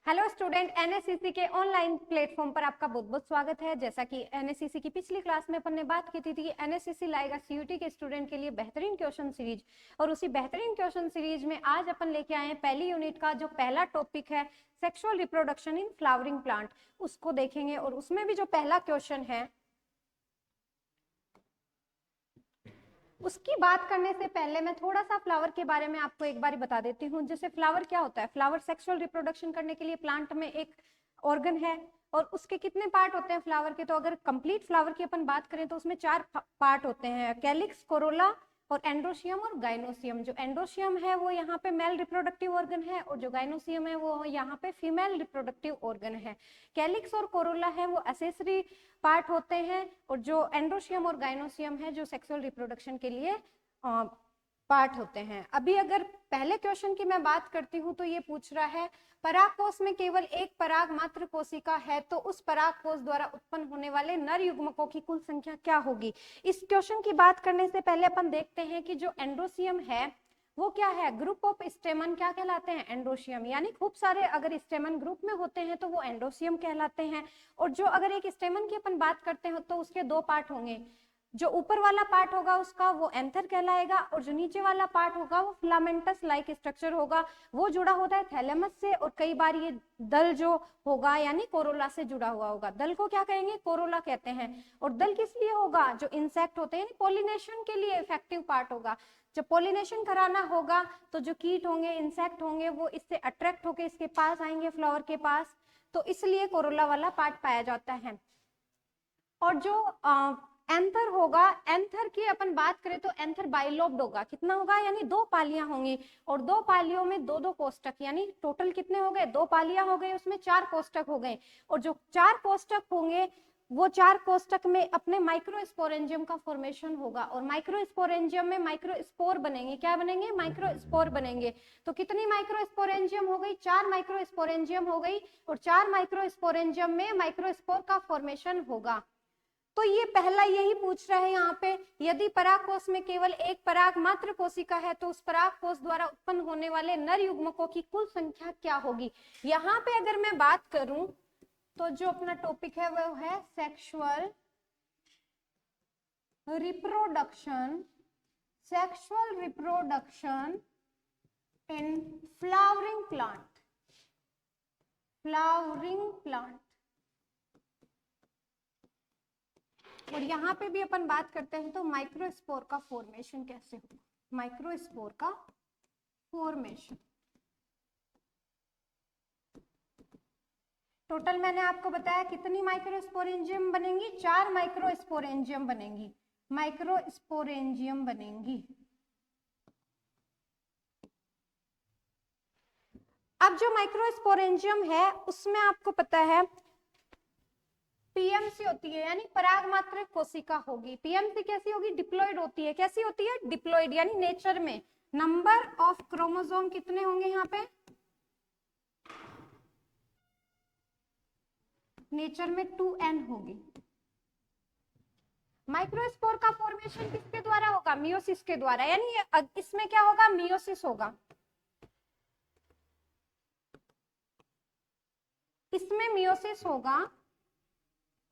Hello student, एनएससीसी के online platform पर आपका बहुत बहुत स्वागत है। जैसा कि एनएससीसी की पिछली क्लास में अपन ने बात की थी कि एनएससीसी लाएगा सीयूटी के स्टूडेंट के लिए बेहतरीन क्वेश्चन सीरीज, और उसी बेहतरीन क्वेश्चन सीरीज में आज अपन लेके आए हैं पहली यूनिट का जो पहला टॉपिक है sexual reproduction in flowering plant, उसको देखेंगे। और उसमें भी जो पहला क्वेश्चन है उसकी बात करने से पहले मैं थोड़ा सा फ्लावर के बारे में आपको एक बार बता देती हूँ। जैसे फ्लावर क्या होता है, फ्लावर सेक्सुअल रिप्रोडक्शन करने के लिए प्लांट में एक ऑर्गन है, और उसके कितने पार्ट होते हैं फ्लावर के। तो अगर कंप्लीट फ्लावर की अपन बात करें तो उसमें 4 पार्ट होते हैं, कैलिक्स, कोरोला और एंड्रोशियम और गाइनोसियम। जो एंड्रोशियम है वो यहाँ पे मेल रिप्रोडक्टिव ऑर्गन है, और जो गाइनोसियम है वो यहाँ पे फीमेल रिप्रोडक्टिव ऑर्गन है। कैलिक्स और कोरोला है वो एसेसरी पार्ट होते हैं, और जो एंड्रोशियम और गाइनोसियम है जो सेक्सुअल रिप्रोडक्शन के लिए पार्ट होते हैं। अभी अगर पहले क्वेश्चन की मैं बात करती हूँ तो ये पूछ रहा है परागकोश में केवल एक पराग मात्र कोशिका है, तो उस परागकोश द्वारा उत्पन्न होने वाले नर युग्मकों की कुल संख्या क्या होगी। इस क्वेश्चन की बात करने से पहले अपन देखते हैं कि जो एंड्रोशियम है वो क्या है, ग्रुप ऑफ स्टेमन क्या कहलाते हैं, एंड्रोशियम। यानी खूब सारे अगर स्टेमन ग्रुप में होते हैं तो वो एंड्रोशियम कहलाते हैं। और जो अगर एक स्टेमन की अपन बात करते हैं तो उसके 2 पार्ट होंगे, जो ऊपर वाला पार्ट होगा उसका वो एंथर कहलाएगा, और जो नीचे वाला पार्ट होगा वो फिलामेंटस लाइक स्ट्रक्चर होगा। वो जुड़ा होता है थैलेमस से, और कई बार ये दल जो होगा यानी कोरोला से जुड़ा हुआ होगा। दल को क्या कहेंगे, कोरोला कहते हैं। और दल किस लिए होगा, जो इंसेक्ट होते हैं पोलिनेशन के लिए इफेक्टिव पार्ट होगा। जब पोलिनेशन कराना होगा तो जो कीट होंगे, इंसेक्ट होंगे, वो इससे अट्रैक्ट होके इसके पास आएंगे, फ्लावर के पास, तो इसलिए कोरोला वाला पार्ट पाया जाता है। और जो एंथर होगा, एंथर की अपन बात करें तो एंथर बाइलोब्ड होगा। कितना होगा, यानी 2 पालियां होंगी, और 2 पालियों में 2-2 कोष्टक, यानी टोटल कितने हो गए, 2 पालियां हो गई, उसमें 4 कोष्टक हो गए। और जो 4 कोष्टक होंगे वो 4 कोष्टक में अपने माइक्रोस्पोरेंजियम का फॉर्मेशन होगा, और माइक्रोस्पोरेंजियम में माइक्रोस्पोर बनेंगे। क्या बनेंगे, माइक्रोस्पोर बनेंगे। तो कितनी माइक्रोस्पोरेंजियम हो गई, 4 माइक्रोस्पोरेंजियम हो गई, और 4 माइक्रोस्पोरेंजियम में माइक्रोस्पोर का फॉर्मेशन होगा। तो ये पहला यही पूछ रहा है यहाँ पे, यदि परागकोश में केवल एक पराग मात्र कोशिका है तो उस परागकोश द्वारा उत्पन्न होने वाले नर युग्मकों की कुल संख्या क्या होगी। यहाँ पे अगर मैं बात करूं तो जो अपना टॉपिक है वो है sexual reproduction, sexual reproduction in flowering plant, flowering plant. और यहाँ पे भी अपन बात करते हैं तो माइक्रोस्पोर का फॉर्मेशन कैसे होगा, माइक्रोस्पोर का फॉर्मेशन। टोटल मैंने आपको बताया कितनी माइक्रोस्पोरेंजियम बनेंगी, 4 माइक्रोस्पोरेंजियम बनेंगी, माइक्रोस्पोरेंजियम बनेंगी। अब जो माइक्रोस्पोरेंजियम है उसमें आपको पता है पीएमसी होती है, यानी पराग मात्र कोशिका होगी। पीएमसी कैसी होगी, डिप्लॉइड होती है। कैसी होती है, डिप्लॉइड, यानी नेचर में नंबर ऑफ क्रोमोसोम कितने होंगे, यहाँ पे नेचर में 2n होगी। माइक्रोस्पोर का फॉर्मेशन किसके द्वारा होगा, मियोसिस के द्वारा, यानी इसमें क्या होगा, मियोसिस होगा। इसमें मियोसिस होगा,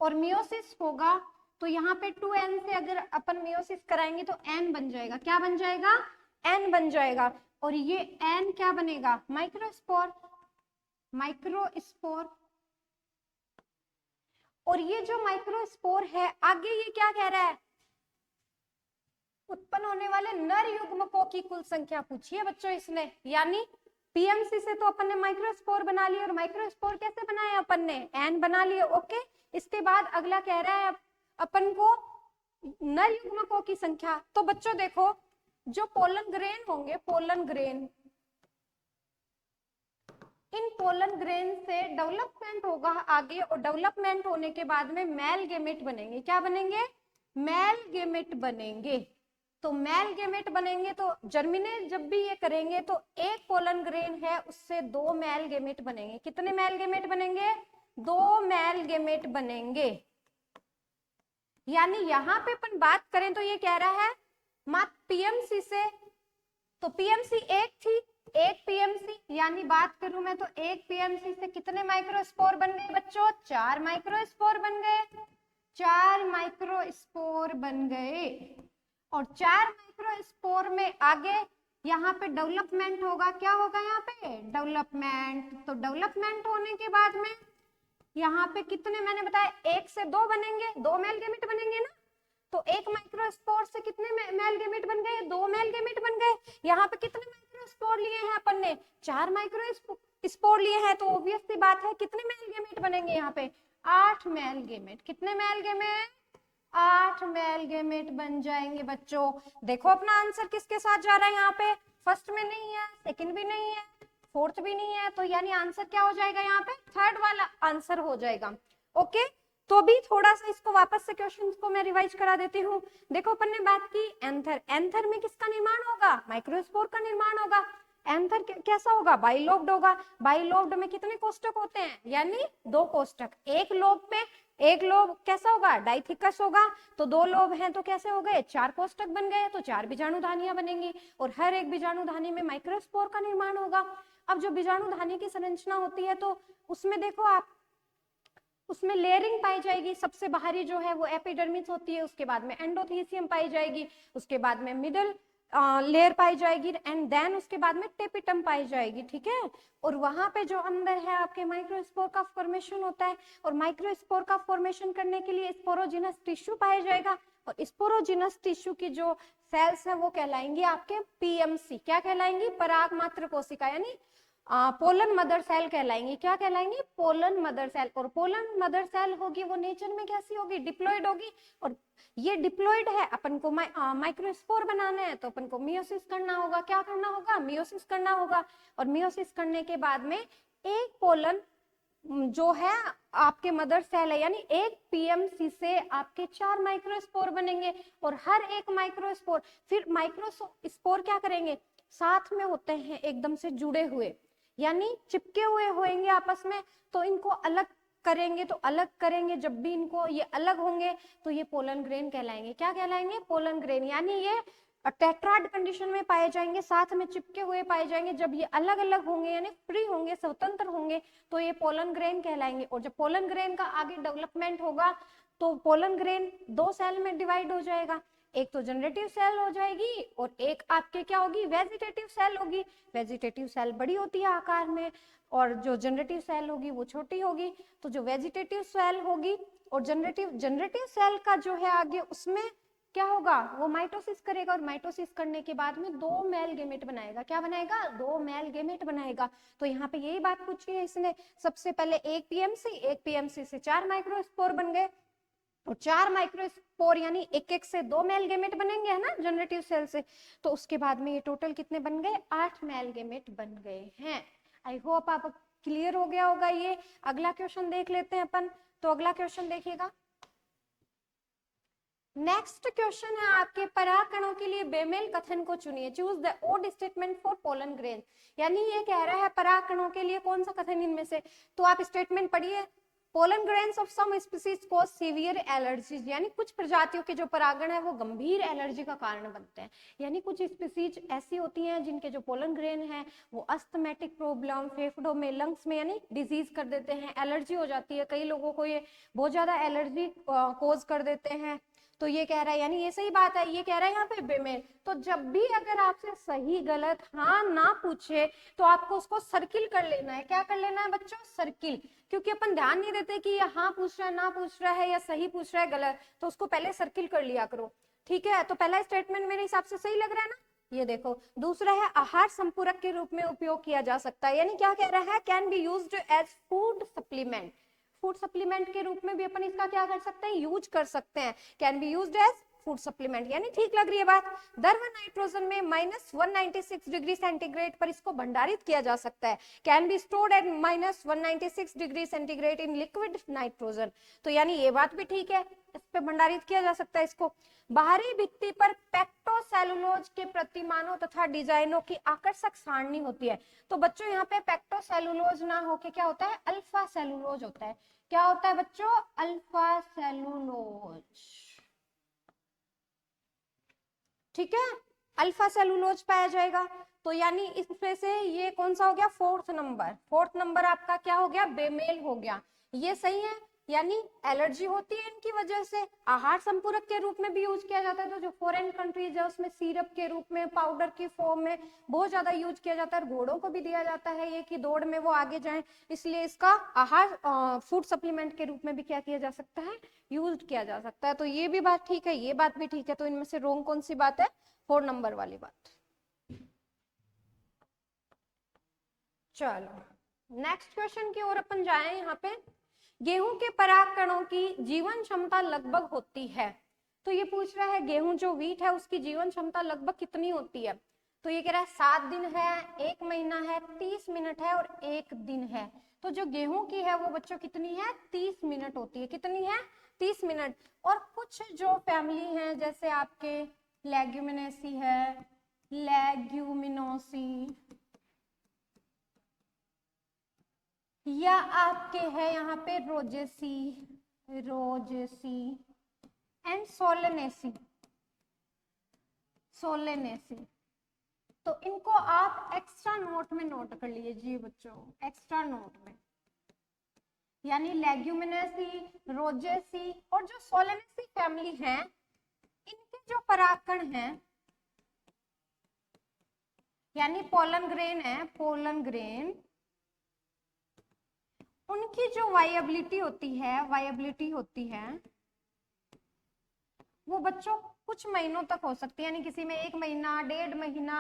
और मियोसिस होगा तो यहाँ पे 2n से अगर अपन मियोसिस कराएंगे तो n बन जाएगा। क्या बन जाएगा, n बन जाएगा। और ये n क्या बनेगा, माइक्रोस्पोर, माइक्रोस्पोर। और ये जो माइक्रोस्पोर है आगे ये क्या कह रहा है, उत्पन्न होने वाले नर युग्मकों की कुल संख्या पूछी है बच्चों इसने। यानी पीएमसी से तो अपन ने माइक्रोस्पोर बना लिए, और माइक्रोस्पोर कैसे बनाया अपन ने, एन बना लिए। ओके, इसके बाद अगला कह रहा है अपन को नर युग्मकों की संख्या। तो बच्चों देखो, जो पोलन ग्रेन होंगे, पोलन ग्रेन, इन पोलन ग्रेन से डेवलपमेंट होगा आगे, और डेवलपमेंट होने के बाद में मेल गेमेट बनेंगे। क्या बनेंगे, मेल गेमेट बनेंगे। तो मेल गेमेट बनेंगे तो जर्मिनेट जब भी ये करेंगे तो एक पोलन ग्रेन है उससे 2 मेल गेमेट बनेंगे। कितने मेल गेमेट बनेंगे, 2 मेल गेमेट बनेंगे। यानी यहाँ पे अपन बात करें तो ये कह रहा है मात्र पीएमसी से, तो पीएमसी एक थी एक पीएमसी यानी बात करूं मैं तो एक पीएमसी से कितने माइक्रोस्पोर बन गए बच्चों? 4 माइक्रोस्पोर बन गए, 4 माइक्रोस्पोर बन गए। और 4 माइक्रोस्पोर में आगे यहाँ पे डेवलपमेंट होगा, क्या होगा यहाँ पे? डेवलपमेंट। तो डेवलपमेंट होने के बाद में यहाँ पे कितने, मैंने बताया 1 से 2 बनेंगे, 2 मेल गेमेट बनेंगे ना। तो एक माइक्रोस्पोर से कितने मेल गेमेट बन गए? 2 मेल गेमेट बन गए। यहाँ पे कितने माइक्रोस्पोर लिए हैं अपन ने? 4 माइक्रोस्पोर लिए हैं, तो ऑब्वियस सी बात है कितने मेल गेमेट बनेंगे यहाँ पे? 8 मेल गेमेट। कितने मेल गेमेट? 8 मेल गेमेट बन जाएंगे बच्चों। देखो अपना आंसर किसके साथ जा रहा है यहाँ पे? फर्स्ट में नहीं है, सेकंड भी नहीं है, फोर्थ भी नहीं है, तो यानी आंसर क्या हो जाएगा यहाँ पे? थर्ड वाला आंसर हो जाएगा। ओके, तो भी थोड़ा सा इसको वापस से क्वेश्चन को मैं रिवाइज करा देती हूँ। देखो अपन ने बात की एंथर, एंथर में किसका निर्माण होगा? माइक्रोस्पोर का निर्माण होगा। एंथर कैसा होगा? बाइलोब्ड होगा। बाइलोब्ड में कितने कोष्टक होते हैं? यानी 2 कोष्टक। एक लोब में, एक लोब कैसा होगा? डाइथिकस होगा। तो 2 लोब हैं तो कैसे हो गए? 4 कोष्टक बन गए, तो 4 बीजाणुधानियां बनेंगी और हर एक बीजाणुधानी में माइक्रोस्पोर का निर्माण होगा। अब जो बीजाणुधानी की संरचना होती है तो उसमें देखो आप, उसमें लेयरिंग पाई जाएगी। सबसे बाहरी जो है वो एपिडर्मिस होती है, उसके बाद में एंडोथीसियम पाई जाएगी, उसके बाद में मिडल लेयर पाई जाएगी एंड देन उसके बाद में टेपिटम पाई जाएगी। ठीक है, और वहां पे जो अंदर है आपके माइक्रोस्पोर का फॉर्मेशन होता है, और माइक्रोस्पोर का फॉर्मेशन करने के लिए स्पोरोजिनस टिश्यू पाया जाएगा, और स्पोरोजिनस टिश्यू की जो सेल्स है वो कहलाएंगी आपके पीएमसी। क्या कहलाएंगी? पराग मात्र कोशिका, यानी पोलन मदर सेल कहलाएंगी। क्या कहलाएंगी? Pollen mother cell. और पोलन मदर सेल होगी वो नेचर में कैसी होगी? डिप्लॉइड होगी। और ये डिप्लॉइड है, अपन को माइक्रोस्पोर बनाना है तो अपन को मियोसिस करना होगा। क्या करना होगा? मियोसिस करना होगा। और मियोसिस करने के बाद में एक पोलन जो है आपके मदर सेल है, यानी एक पीएमसी से आपके 4 माइक्रोस्पोर बनेंगे। और हर एक माइक्रोस्पोर, फिर माइक्रोस्पोर क्या करेंगे? साथ में होते हैं, एकदम से जुड़े हुए, यानी चिपके हुए होंगे आपस में, तो इनको अलग करेंगे। तो अलग करेंगे जब भी इनको, ये अलग होंगे तो ये पोलन ग्रेन कहलाएंगे। क्या कहलाएंगे? Pollen grain. यानी ये टेट्राड कंडीशन में पाए जाएंगे, साथ में चिपके हुए पाए जाएंगे। जब ये अलग अलग होंगे यानी फ्री होंगे, स्वतंत्र होंगे, तो ये पोलन ग्रेन कहलाएंगे। और जब पोलन ग्रेन का आगे डेवलपमेंट होगा तो पोलन ग्रेन 2 सेल में डिवाइड हो जाएगा। एक तो जनरेटिव सेल हो जाएगी और एक आपके क्या होगी? वेजिटेटिव सेल होगी। वेजिटेटिव सेल बड़ी होती है आकार में और जो जनरेटिव सेल होगी वो छोटी होगी। तो जो वेजिटेटिव सेल होगी और जनरेटिव सेल का जो है आगे, उसमें क्या होगा? वो माइटोसिस करेगा, और माइटोसिस करने के बाद में 2 मेल गेमेट बनाएगा। क्या बनाएगा? 2 मेल गेमेट बनाएगा। तो यहाँ पे यही बात पूछी है इसने। सबसे पहले एक पीएमसी से 4 माइक्रोस्पोर बन गए, और 4 माइक्रोस्पोर यानी एक एक से 2 मेल गेमेट बनेंगे, है ना, जनरेटिव सेल से। तो उसके बाद में ये टोटल कितने बन गए? 8 मेल गेमेट बन गए हैं। आई होप आप क्लियर हो गया होगा ये। अगला क्वेश्चन देख लेते हैं अपन। तो अगला क्वेश्चन देखिएगा। नेक्स्ट क्वेश्चन है आपके, परागकणों के लिए बेमेल कथन को चुनिए। Choose the odd statement for pollen grain. यानी ये कह रहा है परागकणों के लिए कौन सा कथन इनमें से, तो आप स्टेटमेंट पढ़िए। Pollen grains of some species cause severe allergies, यानी कुछ प्रजातियों के जो परागण है वो गंभीर एलर्जी का कारण बनते हैं। यानी कुछ स्पीसीज ऐसी होती हैं जिनके जो पोलन ग्रेन है वो अस्थमेटिक प्रॉब्लम, फेफड़ों में, लंग्स में यानी डिजीज कर देते हैं, एलर्जी हो जाती है। कई लोगों को ये बहुत ज्यादा एलर्जी कॉज कर देते हैं। तो ये कह रहा है, यानी ये सही बात है, ये कह रहा है यहाँ पे बेमेल। तो जब भी अगर आपसे सही गलत हाँ ना पूछे तो आपको उसको सर्किल कर लेना है। क्या कर लेना है बच्चों? सर्किल। क्योंकि अपन ध्यान नहीं देते कि ये हाँ पूछ रहा है, ना पूछ रहा है, या सही पूछ रहा है, गलत, तो उसको पहले सर्किल कर लिया करो। ठीक है, तो पहला स्टेटमेंट मेरे हिसाब से सही लग रहा है ना। ये देखो, दूसरा है आहार संपूरक के रूप में उपयोग किया जा सकता है। यानी क्या कह रहा है? Can be used as food supplement. Food supplement के रूप में भी अपन इसका क्या कर सकते हैं? यूज कर सकते हैं। Can be used as food supplement, यानी ठीक लग रही है बात। द्रव नाइट्रोजन में -196 डिग्री सेंटीग्रेड पर इसको भंडारित किया जा सकता है। Can be stored at -196 degree centigrade in liquid nitrogen. तो यानी ये बात भी ठीक है, इस पे भंडारित किया जा सकता है इसको। बाहरी भित्ति पर पेक्टोसेलुलोज के प्रतिमानों तथा डिजाइनों की आकर्षक सारणी होती है। तो बच्चों यहाँ पे पेक्टोसेलुलोज ना होके क्या होता है? अल्फा सेलुलोज होता है। क्या होता है बच्चों? Alpha cellulose. ठीक है, अल्फा सेलुलोज पाया जाएगा। तो यानी इसमें से ये कौन सा हो गया, फोर्थ नंबर। फोर्थ नंबर आपका क्या हो गया, बेमेल हो गया। ये सही है, यानी एलर्जी होती है इनकी वजह से। आहार संपूरक के रूप में भी यूज किया जाता है, तो जो फॉरेन कंट्रीज है उसमें सिरप के रूप में, पाउडर की फॉर्म में बहुत ज्यादा यूज किया जाता है। घोड़ों को भी दिया जाता है ये कि दौड़ में वो आगे जाएं, इसलिए इसका आहार फूड सप्लीमेंट के रूप में भी क्या किया जा सकता है, यूज किया जा सकता है। तो ये भी बात ठीक है, ये बात भी ठीक है। तो इनमें से रोंग कौन सी बात है, 4 नंबर वाली बात। चलो नेक्स्ट क्वेश्चन की ओर अपन जाए। यहाँ पे गेहूं के पराग कणों की जीवन क्षमता लगभग होती है। तो ये पूछ रहा है गेहूं जो व्हीट है उसकी जीवन क्षमता लगभग कितनी होती है। तो ये कह रहा है 7 दिन है, 1 महीना है, 30 मिनट है और 1 दिन है। तो जो गेहूं की है वो बच्चों कितनी है, 30 मिनट होती है। कितनी है, 30 मिनट। और कुछ जो फैमिली है जैसे आपके लेग्यूमिनेसी है, लेग्यूमिनोसी, या आपके है यहाँ पे Rosaceae, Rosaceae and Solanaceae, Solanaceae. तो इनको आप एक्स्ट्रा नोट में नोट कर लीजिए बच्चों, एक्स्ट्रा नोट में। यानी लेग्यूमिनेसी, रोजेसी और जो सोलेनेसी फैमिली है, इनके जो परागकण हैं, यानी पोलन ग्रेन है, पोलन ग्रेन, उनकी जो वायबिलिटी होती है, वायबिलिटी होती है वो बच्चों कुछ महीनों तक हो सकती है। यानी किसी में 1 महीना, 1.5 महीना,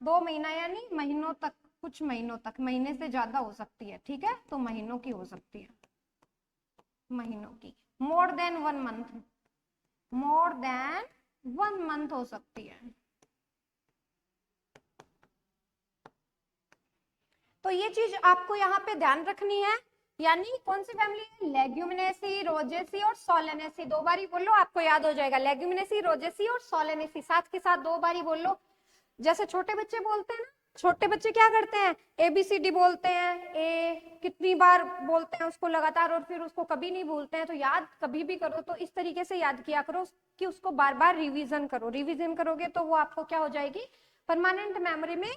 2 महीना, यानी महीनों तक, कुछ महीनों तक, महीने से ज्यादा हो सकती है। ठीक है, तो महीनों की हो सकती है, महीनों की। More than 1 month, more than 1 month हो सकती है। तो ये चीज आपको यहाँ पे ध्यान रखनी है। यानी कौन सी फैमिली है, लेग्यूमिनेसी, रोजेसी और सोलेनेसी। 2 बारी बोलो, आपको याद हो जाएगा। लेग्यूमिनेसी, रोजेसी और सोलेनेसी, साथ के साथ 2 बारी बोलो। जैसे छोटे बच्चे बोलते हैं ना, छोटे बच्चे क्या करते हैं, ABCD बोलते हैं, ए कितनी बार बोलते हैं उसको लगातार, और फिर उसको कभी नहीं भूलते हैं। तो याद कभी भी करो तो इस तरीके से याद किया करो कि उसको बार बार रिवीजन करो। रिवीजन करोगे तो वो आपको क्या हो जाएगी, परमानेंट मेमोरी में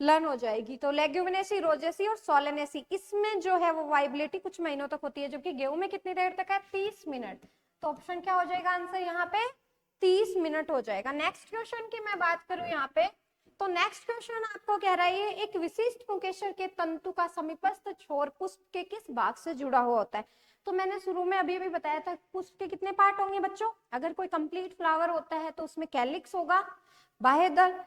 लर्न हो जाएगी। तो लेग्यूमिनेसी, रोजेसी और सोलेनेसी, इसमें जो है वो वाइबिलिटी कुछ महीनों तक होती है, जबकि गेहूं में कितनी देर तक है, 30 मिनट। तो ऑप्शन क्या हो जाएगा आंसर यहाँ पे, 30 मिनट हो जाएगा। नेक्स्ट क्वेश्चन की मैं बात करूं यहाँ पे, तो नेक्स्ट क्वेश्चन आपको कह रहा है एक विशिष्ट पुंकेसर के तंतु का समीपस्थ छोर पुष्प के किस भाग से जुड़ा हुआ होता है। तो मैंने शुरू में अभी बताया था पुष्प के कितने पार्ट होंगे बच्चों। अगर कोई कंप्लीट फ्लावर होता है तो उसमें कैलिक्स होगा, बाह्यदल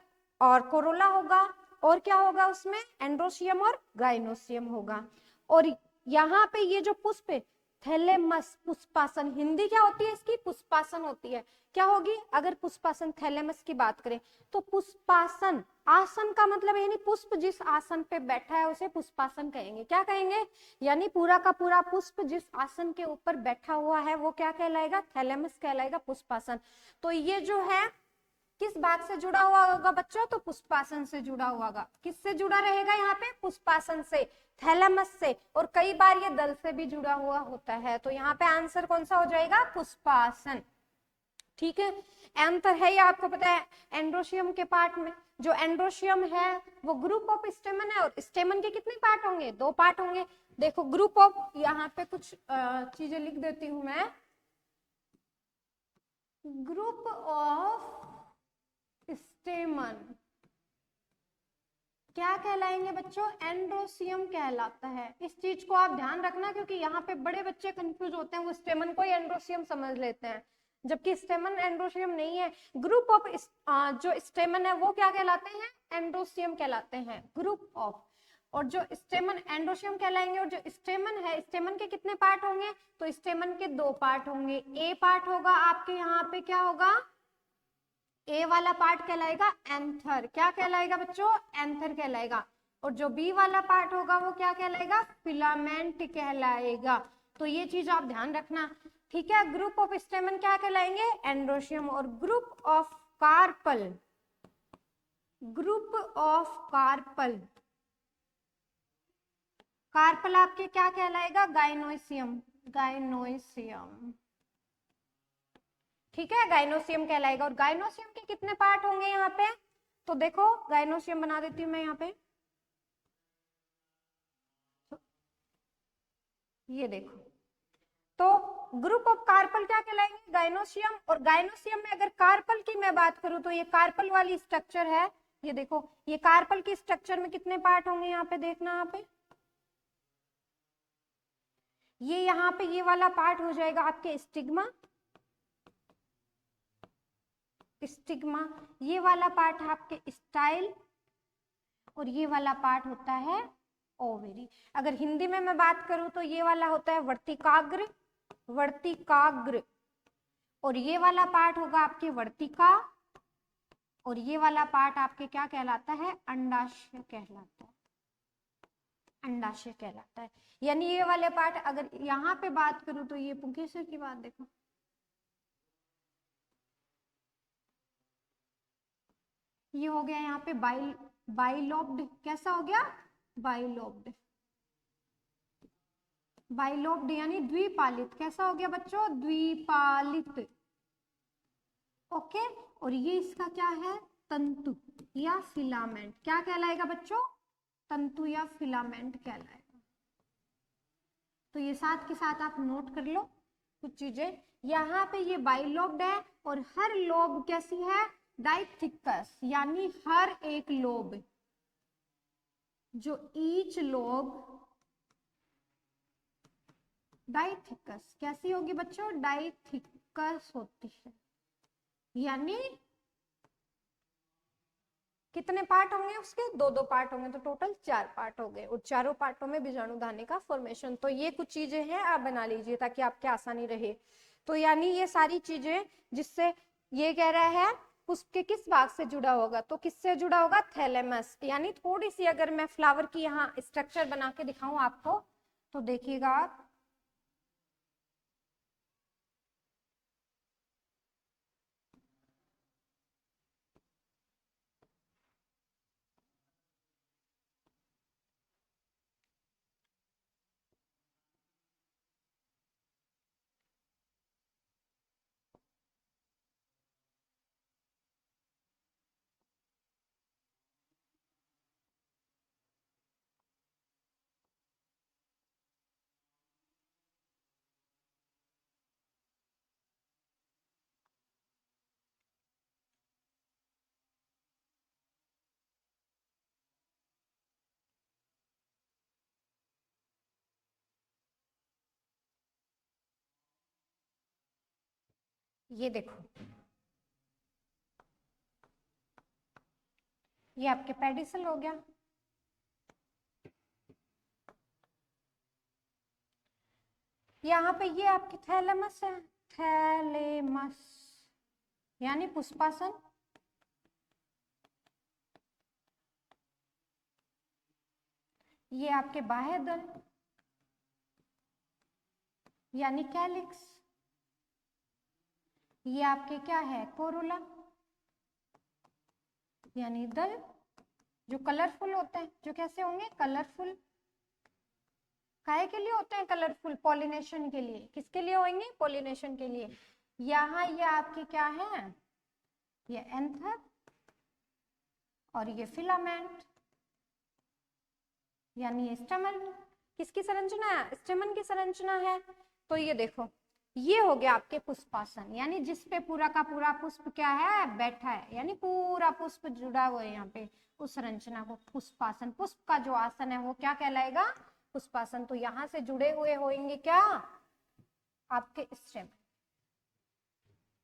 और कोरोला होगा, और क्या होगा उसमें, एंड्रोशियम और गाइनोशियम होगा। और यहाँ पे ये जो पुष्प है, थैलेमस, पुष्पासन, हिंदी क्या होती है इसकी, पुष्पासन होती है। क्या होगी, अगर पुष्पासन थैलेमस की बात करें तो पुष्पासन, आसन का मतलब है नहीं, पुष्प जिस आसन पे बैठा है उसे पुष्पासन कहेंगे। क्या कहेंगे, यानी पूरा का पूरा पुष्प जिस आसन के ऊपर बैठा हुआ है वो क्या कहलाएगा, थैलेमस कहलाएगा, पुष्पासन। तो ये जो है किस भाग से जुड़ा हुआ होगा बच्चों, तो पुष्पासन से जुड़ा हुआ होगा। किससे जुड़ा रहेगा यहाँ पे, पुष्पासन से, थैलेमस से। और कई बार ये दल से भी जुड़ा हुआ होता है। तो यहाँ पे आंसर कौन सा हो जाएगा, पुष्पासन। ठीक है, आंसर है ये आपको पता है। एंड्रोशियम के पार्ट में, जो एंड्रोशियम है वो ग्रुप ऑफ स्टेमन है, और स्टेमन के कितने पार्ट होंगे, 2 पार्ट होंगे। देखो ग्रुप ऑफ, यहाँ पे कुछ चीजें लिख देती हूं मैं। ग्रुप ऑफ स्टेमन क्या कहलाएंगे बच्चों, एंड्रोशियम कहलाता है। इस चीज को आप ध्यान रखना, क्योंकि यहाँ पे बड़े बच्चे कंफ्यूज होते हैं, वो स्टेमन को ही एंड्रोशियम समझ लेते हैं, जबकि स्टेमन एंड्रोशियम नहीं है। ग्रुप ऑफ जो स्टेमन है वो क्या कहलाते हैं, एंड्रोशियम कहलाते हैं, ग्रुप ऑफ। और जो स्टेमन एंड्रोशियम कहलाएंगे। और जो स्टेमन है, स्टेमन के कितने पार्ट होंगे, तो स्टेमन के 2 पार्ट होंगे। ए पार्ट होगा आपके यहाँ पे क्या होगा, ए वाला पार्ट कहलाएगा एंथर। क्या कहलाएगा बच्चों, एंथर कहलाएगा। और जो बी वाला पार्ट होगा वो क्या कहलाएगा, फिलामेंट कहलाएगा। तो ये चीज आप ध्यान रखना, ठीक है। ग्रुप ऑफ स्टेमन क्या कहलाएंगे, एंड्रोशियम। और group of carpel, group of carpel, carpel आपके क्या कहलाएगा, गाइनोसियम, गाइनोसियम। ठीक है, गाइनोसियम कहलाएगा। और गाइनोसियम के कितने पार्ट होंगे यहाँ पे, तो देखो गाइनोसियम बना देती हूँ मैं यहाँ पे, ये देखो। तो ग्रुप ऑफ कार्पल क्या कहलाएंगे, गाइनोसियम। और गाइनोसियम में अगर कार्पल की मैं बात करूं तो ये कार्पल वाली स्ट्रक्चर है, ये देखो। ये कार्पल की स्ट्रक्चर में कितने पार्ट होंगे यहाँ पे देखना, यहाँ पे ये यहाँ पे ये वाला पार्ट हो जाएगा आपके स्टिग्मा, स्टिग्मा। ये वाला पार्ट है आपके स्टाइल, और ये वाला पार्ट होता है ओवेरी। अगर हिंदी में मैं बात करूं तो ये वाला होता है वर्तिकाग्र, वर्तिकाग्र। और ये वाला पार्ट होगा आपके वर्तिका, और ये वाला पार्ट आपके क्या कहलाता है, अंडाशय कहलाता है, अंडाशय कहलाता है। यानी ये वाले पार्ट, अगर यहाँ पे बात करूं तो ये पुंकेसर की बात देखो, ये हो गया यहाँ पे बाइलोब्ड, कैसा हो गया, बाइलोब्ड, बाइलोब्ड यानी द्विपालित, कैसा हो गया बच्चों, द्विपालित। ओके। और ये इसका क्या है, तंतु या फिलामेंट, क्या कहलाएगा बच्चों, तंतु या फिलामेंट कहलाएगा। तो ये साथ के साथ आप नोट कर लो कुछ चीजें। यहाँ पे ये बाइलोब्ड है, और हर लोब कैसी है, डाइथिकस, यानी हर एक लोब, जो ईच लोब डाइथिकस कैसी होगी बच्चों, डाइथिकस होती है। यानी कितने पार्ट होंगे उसके, दो दो पार्ट होंगे, तो टोटल 4 पार्ट हो गए, और चारों पार्टों में बीजाणु दाने का फॉर्मेशन। तो ये कुछ चीजें हैं, आप बना लीजिए ताकि आपके आसानी रहे। तो यानी ये सारी चीजें, जिससे ये कह रहा है पुष्प के किस भाग से जुड़ा होगा, तो किससे जुड़ा होगा, थैलेमस। यानी थोड़ी सी अगर मैं फ्लावर की यहाँ स्ट्रक्चर बना के दिखाऊं आपको, तो देखिएगा आप, ये देखो, ये आपके पेडिसल हो गया। यहाँ पे ये आपके थैलेमस है, थैलेमस यानी पुष्पासन। ये आपके बाह्य दल यानी कैलिक्स। ये आपके क्या है, कोरोला यानी दल, जो कलरफुल होते हैं, जो कैसे होंगे, कलरफुल। काहे के लिए होते हैं कलरफुल, पॉलिनेशन के लिए। किसके लिए होंगे, पॉलिनेशन के लिए। यहाँ ये आपके क्या है, ये एंथर, और ये फिलामेंट यानी ये स्टेमन। किसकी संरचना है, स्टेमन की संरचना है। तो ये देखो, ये हो गया आपके पुष्पासन, यानी जिसपे पूरा का पूरा पुष्प क्या है, बैठा है, यानी पूरा पुष्प जुड़ा हुआ है यहाँ पे, उस संरचना को पुष्पासन। पुष्प का जो आसन है वो क्या कहलाएगा, पुष्पासन। तो यहाँ से जुड़े हुए होंगे क्या, आपके स्टेम।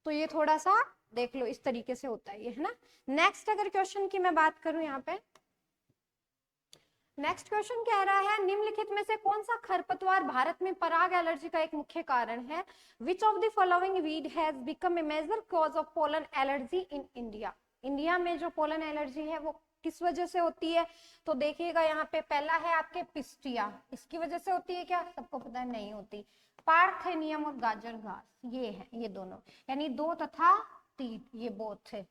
तो ये थोड़ा सा देख लो, इस तरीके से होता है ये, है ना। नेक्स्ट अगर क्वेश्चन की मैं बात करूं, यहाँ पे नेक्स्ट क्वेश्चन कह रहा है, निम्नलिखित में से कौन सा खरपतवार भारत में पराग एलर्जी का एक मुख्य कारण है। Which of the following weed has become a major cause of pollen allergy in India. India में जो पोलन एलर्जी है वो किस वजह से होती है। तो देखिएगा यहाँ पे पहला है आपके पिस्टिया, इसकी वजह से होती है क्या, सबको पता है नहीं होती। पार्थेनियम और गाजर घास, ये है, ये दोनों, यानी 2 तथा 3, ये बोथ है।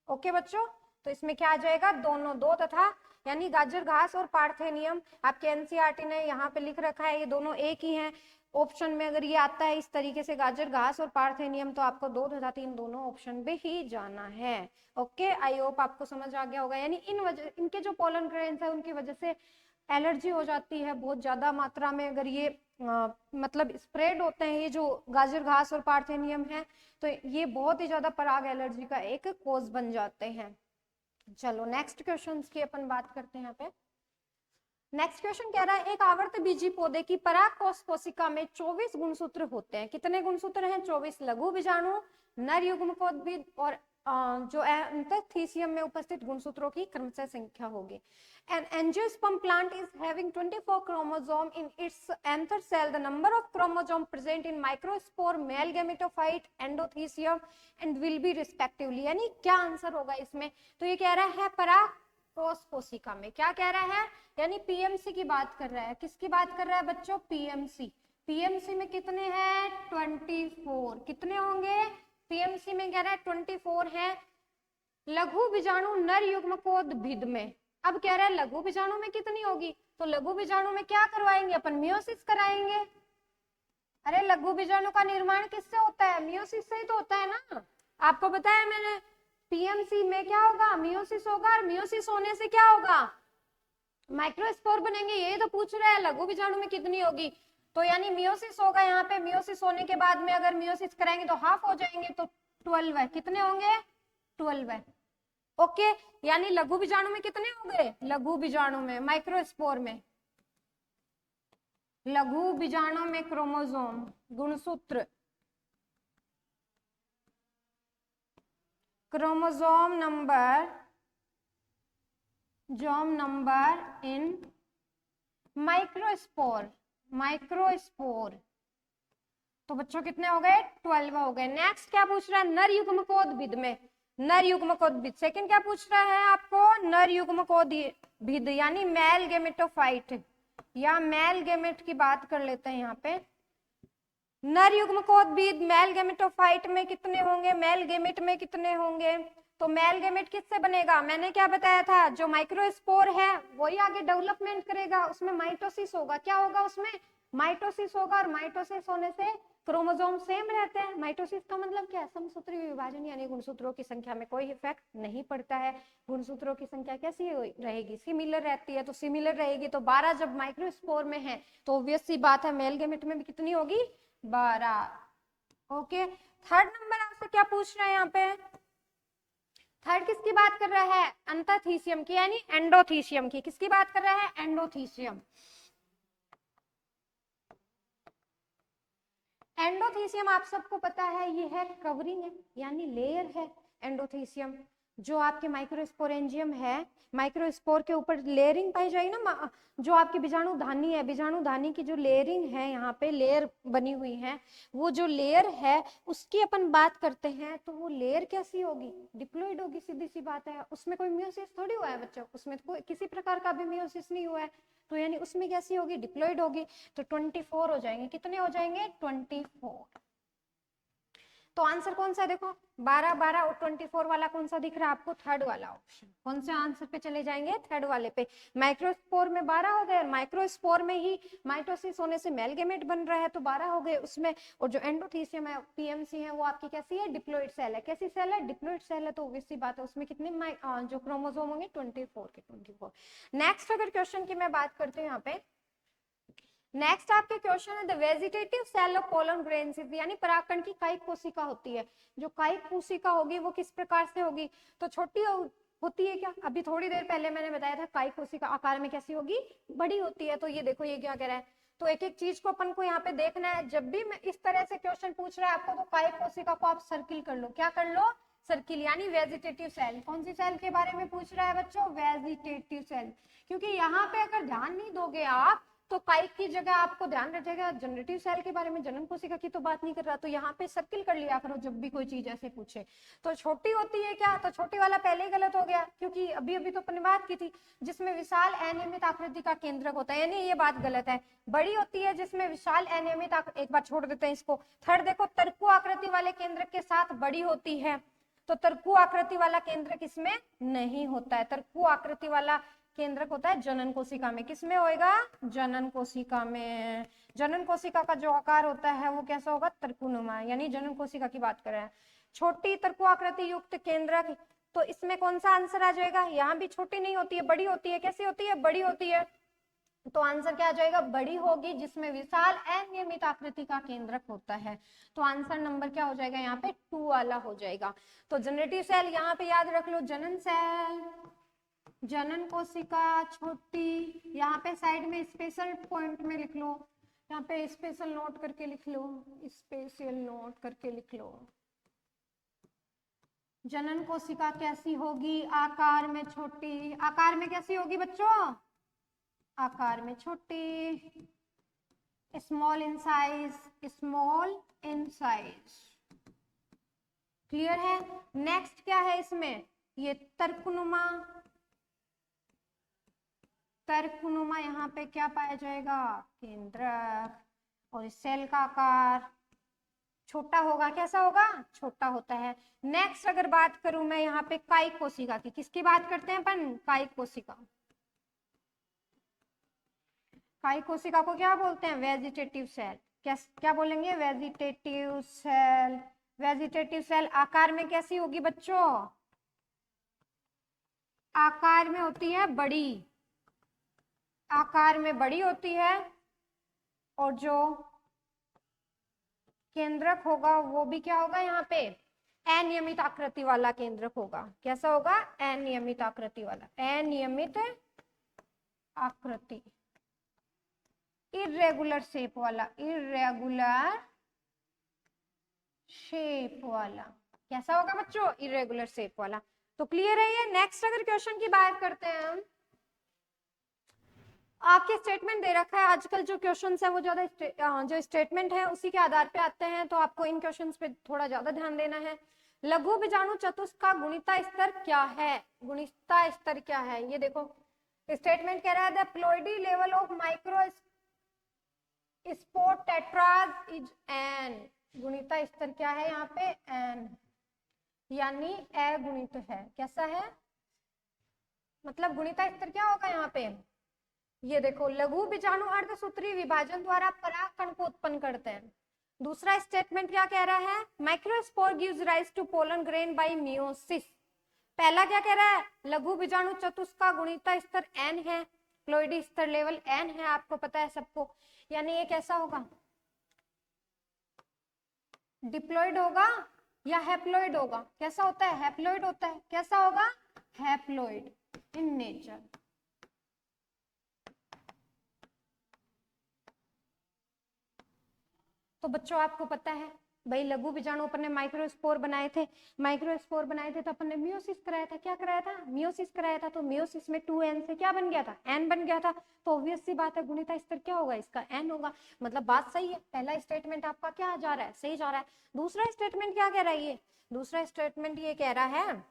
ओके बच्चों। तो इसमें क्या आ जाएगा, दोनों, दो तथा, यानी गाजर घास और पार्थेनियम। आपके एनसीईआरटी ने यहाँ पे लिख रखा है ये दोनों एक ही हैं। ऑप्शन में अगर ये आता है इस तरीके से गाजर घास और पार्थेनियम, तो आपको 2 तथा 3 दोनों ऑप्शन पे ही जाना है। ओके, आई होप आपको समझ आ गया होगा। यानी इनके जो पोलन ग्रेन्स है उनकी वजह से एलर्जी हो जाती है बहुत ज्यादा मात्रा में। अगर ये मतलब स्प्रेड होते हैं ये जो गाजर घास और पार्थेनियम है, तो ये बहुत ही ज्यादा पराग एलर्जी का एक कोज बन जाते हैं। चलो नेक्स्ट क्वेश्चन की अपन बात करते हैं यहाँ पे। नेक्स्ट क्वेश्चन कह रहा है एक आवर्त बीजी पौधे की परागकोश कोशिका में 24 गुणसूत्र होते हैं। कितने गुणसूत्र हैं? 24। लघु बीजाणु, नर युग्मकोद्भिद और जो एंथोथीसियम में उपस्थित गुणसूत्रों की क्रमशः संख्या होगी। An angiosperm plant is having 24 chromosome in its anther cell. The number of chromosome present in microspore, male gametophyte, endothecium and will be respectively. यानी क्या आंसर होगा इसमें? तो ये कह रहा है परागकोश कोशिका में, क्या कह रहा है? यानी पीएमसी की बात कर रहा है। किसकी बात कर रहा है बच्चों? पीएमसी। पीएमसी में कितने हैं? 24। कितने होंगे? पीएमसी में कह रहा है 24 है। लघु बीजाणु नर युग्मकोद्भिद में, अब कह रहा है लघु बीजाणु में कितनी होगी? तो लघु बीजाणु में क्या करवाएंगे अपन? मियोसिस कराएंगे। अरे लघु बीजाणु का निर्माण किससे होता है? मियोसिस से ही तो होता है ना। आपको बताया मैंने, पीएमसी में क्या होगा? मियोसिस होगा। और मियोसिस होने से क्या होगा? माइक्रोस्पोर बनेंगे। ये तो पूछ रहा है लघु बीजाणु में कितनी होगी, तो यानी मियोसिस होगा यहाँ पे। मियोसिस होने के बाद में अगर मियोसिस कराएंगे तो हाफ हो जाएंगे, तो 12 है। कितने होंगे? 12 है। ओके, यानी लघु बीजाणु में कितने होंगे? लघु बीजाणु में, माइक्रोस्पोर में, लघु बीजाणु में क्रोमोसोम गुणसूत्र, क्रोमोसोम नंबर इन माइक्रोस्पोर, तो बच्चों कितने हो गए? 12 हो गए। नेक्स्ट क्या पूछ रहा है? नर युग्मकोद्भिद में, नर युग्मकोद्भिद। सेकंड क्या पूछ रहा है आपको? नर युग्मकोद्भिद यानी मेल गेमेटोफाइट या मेल गेमेट की बात कर लेते हैं यहाँ पे। नर युग्मकोद्भिद मेल गेमेटोफाइट में कितने होंगे? मेल गेमेट में कितने होंगे? तो मेल गेमेट किससे बनेगा? मैंने क्या बताया था, जो माइक्रोस्पोर है वही आगे डेवलपमेंट करेगा, उसमें माइटोसिस होगा। क्या होगा उसमें? माइटोसिस होगा। और माइटोसिस होने से क्रोमोसोम सेम रहते हैं। माइटोसिस का मतलब क्या है? समसूत्री विभाजन, यानी गुणसूत्रों की संख्या में कोई इफेक्ट नहीं पड़ता है। गुणसूत्रों की संख्या कैसी रहेगी? सिमिलर रहती है। तो सिमिलर रहेगी तो 12 जब माइक्रोस्पोर में है तो ऑब्वियस सी बात है मेल गेमेट में भी कितनी होगी? 12। ओके, थर्ड नंबर आपसे क्या पूछ रहा है यहाँ पे? थर्ड किसकी बात कर रहा है? एंथोथीसियम की, यानी एंडोथीसियम की। किसकी बात कर रहा है? एंडोथीसियम। एंडोथीसियम आप सबको पता है ये है कवरिंग है, यानी लेयर है एंडोथीसियम। जो आपके माइक्रोस्पोरेंजियम है, माइक्रोस्पोर के ऊपर लेयरिंग पाई जाएगी ना, जो आपकी बीजाणुधानी है, बीजाणुधानी की जो लेयरिंग है, यहाँ पे लेयर बनी हुई है, वो जो लेयर है उसकी अपन बात करते हैं तो वो लेयर कैसी होगी? डिप्लॉइड होगी, सीधी सी बात है। उसमें कोई मियोसिस थोड़ी हुआ है बच्चों, उसमें कोई किसी प्रकार का भी मियोसिस नहीं हुआ है, तो यानी उसमें कैसी होगी? डिप्लॉइड होगी। तो 24 हो जाएंगे। कितने हो जाएंगे? 24। तो आंसर कौन सा है? देखो 12, 12 और 24 वाला कौन सा दिख रहा है आपको? थर्ड वाला ऑप्शन। कौन से आंसर पे चले जाएंगे? थर्ड वाले पे। माइक्रोस्पोर में 12 हो गए, माइक्रोस्पोर में ही माइटोसिस होने से मेल गेमेट बन रहा है तो 12 हो गए उसमें। और जो एंडोथीसियम है, पीएमसी है, वो आपकी कैसी है? डिप्लॉइड सेल है। कैसी सेल है? डिप्लॉइड सेल है। तो ऑब्वियस सी बात है उसमें कितने जो क्रोमोसोम होंगे? 24 के 24। नेक्स्ट अगर क्वेश्चन की मैं बात करती हूँ यहाँ पे, नेक्स्ट आपके क्वेश्चन है the vegetative cell of pollen grains, यानी परागकण की कायिक कोशिका होती है। जो कायिक कोशिका होगी वो किस प्रकार से होगी? तो छोटी होती है क्या? अभी थोड़ी देर पहले मैंने बताया था कायिक कोशिका आकार में कैसी होगी? बड़ी होती है। तो ये देखो ये क्या कह रहा है, तो एक एक चीज को अपन को यहाँ पे देखना है। जब भी मैं इस तरह से क्वेश्चन पूछ रहा है आपको, तो कायिक कोशिका को आप सर्किल कर लो। क्या कर लो? सर्किल। यानी वेजिटेटिव सेल। कौन सी सेल के बारे में पूछ रहा है बच्चों? Vegetative cell. क्योंकि यहाँ पे अगर ध्यान नहीं दोगे आप तो कायिक की जगह आपको ध्यान रखेगा जनरेटिव सेल के बारे में, जन्म कोशिका की तो बात नहीं कर रहा। तो यहाँ पे सर्किल कर लिया करो जब भी कोई चीज ऐसे पूछे। तो छोटी होती है क्या? तो छोटी वाला पहले ही गलत हो गया, क्योंकि अभी अभी तो अपने बात की थी जिसमें विशाल अनियमित आकृति का केंद्रक होता है, यानी ये बात गलत है। बड़ी होती है जिसमें विशाल अनियमित, एक बार छोड़ देते हैं इसको। थर्ड देखो, तरकु आकृति वाले केंद्रक के साथ बड़ी होती है। तो तरकु आकृति वाला केंद्र किसमें नहीं होता है, तरकु आकृति वाला केंद्रक होता है जनन कोशिका में। किसमें होएगा, जनन कोशिका में। जनन कोशिका का जो आकार होता है वो कैसा होगा, तरकुनुमा, यानी जनन कोशिका की बात कर रहे हैं। छोटी तरकु आकृति युक्त केंद्रक, तो इसमें कौन सा आंसर आ जाएगा, यहाँ भी छोटी नहीं होती है, बड़ी होती है। कैसी होती है, बड़ी होती है। तो आंसर क्या आ जाएगा, बड़ी होगी, जिसमें विशाल अनियमित आकृति का केंद्रक होता है। तो आंसर नंबर क्या हो जाएगा, यहाँ पे 2 वाला हो जाएगा। तो जनरेटिव सेल यहाँ पे याद रख लो, जनन सेल, जनन कोशिका छोटी, यहाँ पे साइड में स्पेशल पॉइंट में लिख लो, यहाँ पे स्पेशल नोट करके लिख लो, स्पेशल नोट करके लिख लो। जनन कोशिका कैसी होगी, आकार में छोटी। आकार में कैसी होगी बच्चों, आकार में छोटी, small in size, small in size. Clear है। नेक्स्ट क्या है इसमें, ये तर्कनुमा। तर्कनुमा यहाँ पे क्या पाया जाएगा, केंद्रक। और इस सेल का आकार छोटा होगा, कैसा होगा, छोटा होता है। नेक्स्ट अगर बात करूं मैं यहाँ पे कायिक कोशिका की, किसकी बात करते हैं अपन, कायिक कोशिका। कायिक कोशिका को क्या बोलते हैं, वेजिटेटिव सेल। क्या बोलेंगे, वेजिटेटिव सेल। वेजिटेटिव सेल आकार में कैसी होगी बच्चों, आकार में होती है बड़ी, आकार में बड़ी होती है। और जो केंद्रक होगा वो भी क्या होगा, यहाँ पे अनियमित आकृति वाला केंद्रक होगा। कैसा होगा, अनियमित आकृति वाला, अनियमित आकृति, इरेगुलर शेप वाला, इरेगुलर शेप वाला। कैसा होगा बच्चों, इरेगुलर शेप वाला। तो क्लियर है ये। नेक्स्ट अगर क्वेश्चन की बात करते हैं हम, आपके स्टेटमेंट दे रखा है। आजकल जो क्वेश्चंस है वो ज्यादा जो स्टेटमेंट है उसी के आधार पे आते हैं, तो आपको इन क्वेश्चंस पे थोड़ा ज्यादा ध्यान देना है। लघु बीजाणु चतुष्क का गुणिता स्तर क्या है, गुणिता स्तर क्या है, ये देखो स्टेटमेंट कह रहा है the ploidy level of microspore tetrads is n. गुणिता स्तर क्या है यहाँ पे, एन, यानी अगुणित है। कैसा है, मतलब गुणिता स्तर क्या होगा यहाँ पे, ये देखो लघु बीजाणु अर्धसूत्री विभाजन द्वारा परागकण को उत्पन्न करते हैं। दूसरा स्टेटमेंट क्या कह रहा है, microspore gives rise to pollen grain by meiosis. पहला क्या कह रहा है, लघु बीजाणु चतुष्क का गुणिता स्तर n है, प्लॉइडी स्तर लेवल n है, आपको पता है सबको। यानी ये कैसा होगा, डिप्लॉइड होगा या हैप्लॉइड होगा। कैसा होता है, हैप्लॉइड होता है। कैसा होगा, हैप्लॉइड इन नेचर। तो बच्चों आपको पता है भाई, लघु बीजाणु अपन ने माइक्रोस्पोर बनाए थे, माइक्रोस्पोर बनाए थे तो अपन ने मियोसिस कराया था। क्या कराया था, मियोसिस कराया था। तो मियोसिस में 2n से क्या बन गया था, n बन गया था। तो ऑब्वियस सी बात है गुणिता स्तर क्या होगा, इसका n होगा। मतलब बात सही है, पहला स्टेटमेंट आपका क्या जा रहा है, सही जा रहा है। दूसरा स्टेटमेंट क्या कह रहा है, ये दूसरा स्टेटमेंट ये कह रहा है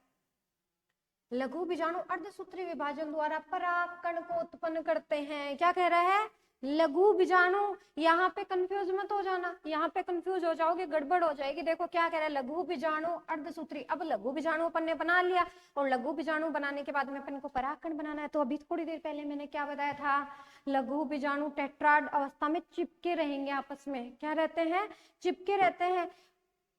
लघु बीजाणु अर्धसूत्री विभाजन द्वारा परागकण को उत्पन्न करते हैं। क्या कह रहा है, लघु बीजाणु। यहाँ पे कंफ्यूज मत हो जाना, यहाँ पे कंफ्यूज हो जाओगे, गड़बड़ हो जाएगी। देखो क्या कह रहा है, लघु बीजाणु अर्धसूत्री। अब लघु बीजाणु अपन ने बना लिया, और लघु बीजाणु बनाने के बाद में अपन को परागकण बनाना है। तो अभी थोड़ी देर पहले मैंने क्या बताया था, लघु बीजाणु टेट्राड अवस्था में चिपके रहेंगे आपस में। क्या रहते हैं, चिपके रहते हैं।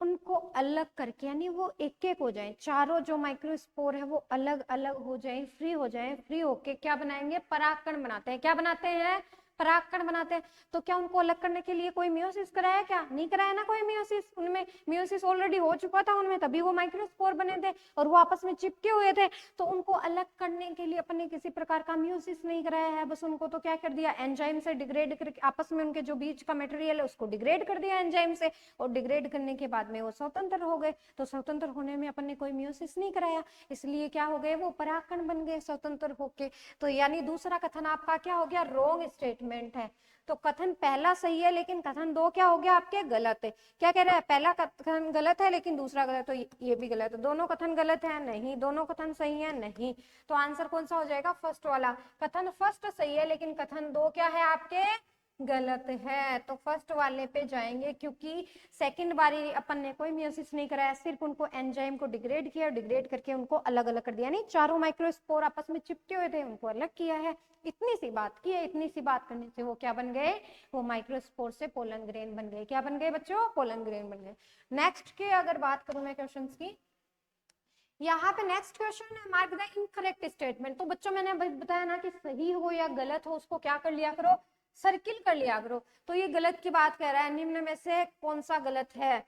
उनको अलग करके, यानी वो एक एक हो जाए, चारों जो माइक्रोस्पोर है वो अलग अलग हो जाए, फ्री हो जाए। फ्री होके क्या बनाएंगे, परागकण बनाते हैं। क्या बनाते हैं, परागकण बनाते हैं। तो क्या उनको अलग करने के लिए कोई मियोसिस कराया, क्या नहीं कराया ना कोई मियोसिस। उनमें मियोसिस ऑलरेडी हो चुका था उनमें, तभी वो माइक्रोस्पोर बने थे और वो आपस में चिपके हुए थे। तो उनको अलग करने के लिए अपन ने किसी प्रकार का मियोसिस नहीं कराया है, बस उनको तो क्या कर दिया, एंजाइम से डिग्रेड करके आपस में उनके जो बीच का मटेरियल है उसको डिग्रेड कर दिया एंजाइम से, और डिग्रेड करने के बाद में वो स्वतंत्र हो गए। तो स्वतंत्र होने में अपन ने कोई मियोसिस नहीं कराया, इसलिए क्या हो गए, वो परागकण बन गए स्वतंत्र होके। तो यानी दूसरा कथन आपका क्या हो गया, रॉन्ग स्टेटमेंट है। तो कथन पहला सही है, लेकिन कथन 2 क्या हो गया आपके, गलत है। क्या कह रहा है, पहला कथन गलत है लेकिन दूसरा गलत, तो ये भी गलत है। दोनों कथन गलत है, नहीं। दोनों कथन सही है, नहीं। तो आंसर कौन सा हो जाएगा, फर्स्ट वाला। कथन फर्स्ट सही है, लेकिन कथन 2 क्या है आपके, गलत है। तो फर्स्ट वाले पे जाएंगे, क्योंकि सेकंड बारी अपन ने कोई मियोसिस नहीं कराया, सिर्फ उनको एंजाइम को डिग्रेड किया, डिग्रेड करके उनको अलग अलग कर दिया। नहीं, चारों माइक्रोस्पोर आपस में चिपके हुए थे, उनको अलग किया है। इतनी सी बात की है, इतनी सी बात करने से वो क्या बन गए, वो माइक्रोस्पोर से पोलन ग्रेन बन गए। क्या बन गए बच्चों, पोलन ग्रेन बन गए। नेक्स्ट की अगर बात करूं मैं क्वेश्चन की, यहाँ पे नेक्स्ट क्वेश्चन है मार्क द इनकरेक्ट स्टेटमेंट। तो बच्चों मैंने बताया ना कि सही हो या गलत हो उसको क्या कर लिया करो, सर्किल कर लिया करो। तो ये गलत की बात कह रहा है, निम्न में से कौन सा गलत है।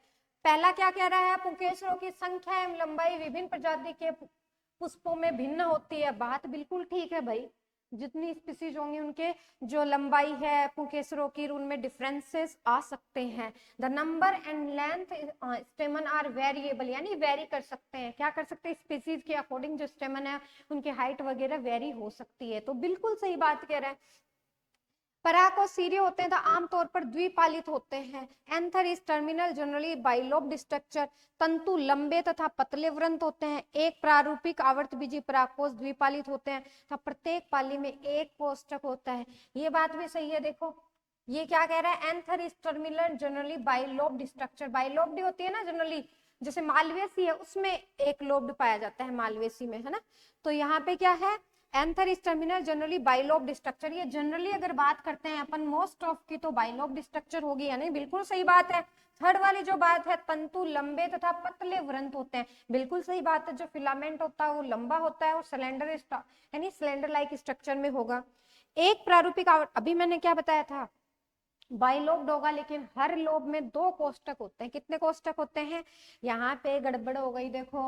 पहला क्या कह रहा है, पुंकेसरों की संख्या एवं लंबाई विभिन्न प्रजाति के पुष्पों में भिन्न होती है। बात बिल्कुल ठीक है भाई, जितनी स्पीसीज होंगी उनके जो लंबाई है पुंकेसरों की, उनमें डिफरेंसेस आ सकते हैं। The number and length stamen are variable, यानी वेरी कर सकते हैं। क्या कर सकते हैं, स्पीसीज के अकॉर्डिंग जो स्टेमन है उनकी हाइट वगैरह वेरी हो सकती है। तो बिल्कुल सही बात कह रहे हैं। पराग और सीरे होते हैं तो आमतौर पर द्विपालित होते हैं। Anther is terminal generally bilobed structure, तंतु लंबे तथा पतले वृंत होते हैं। एक प्रारूपिक आवर्तबीजी परागकोश द्विपालित होते हैं तो प्रत्येक पाली में एक कोष्ठक होता है। ये बात भी सही है। देखो ये क्या कह रहा है, anther is terminal generally bilobed structure, bilobed होती है ना जनरली, जैसे मालवेसी है उसमें एक लोब्ड पाया जाता है मालवेसी में, है ना। तो यहाँ पे क्या है, anther is terminal generally bilobed structure. ये जनरली अगर बात करते हैं अपन मोस्ट ऑफ की तो बाइलोब्ड स्ट्रक्चर होगी, यानी बिल्कुल सही बात है। थर्ड वाली जो बात है, तंतु लंबे तथा पतले वृंत होते हैं, बिल्कुल सही बात है। जो फिलामेंट होता है वो लंबा होता है और सिलेंडर यानी सिलेंडर लाइक स्ट्रक्चर में होगा। एक प्रारूपिक अभी मैंने क्या बताया था, बाइलोब्ड होगा, लेकिन हर लोब में दो कोष्ठक होते हैं। कितने कोष्ठक होते हैं, यहाँ पे गड़बड़ हो गई। देखो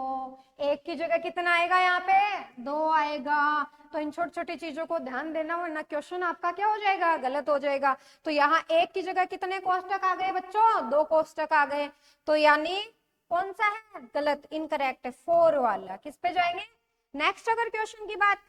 एक की जगह कितना आएगा, यहाँ पे 2 आएगा। तो इन छोटी छोटी चीजों को ध्यान देना, वरना क्वेश्चन आपका क्या हो जाएगा, गलत हो जाएगा। तो यहाँ एक की जगह कितने कोष्ठक आ गए बच्चों, 2 कोष्ठक आ गए। तो यानी कौन सा है, गलत, इनकरेक्ट है 4 वाला। किस पे जाएंगे, नेक्स्ट अगर क्वेश्चन की बात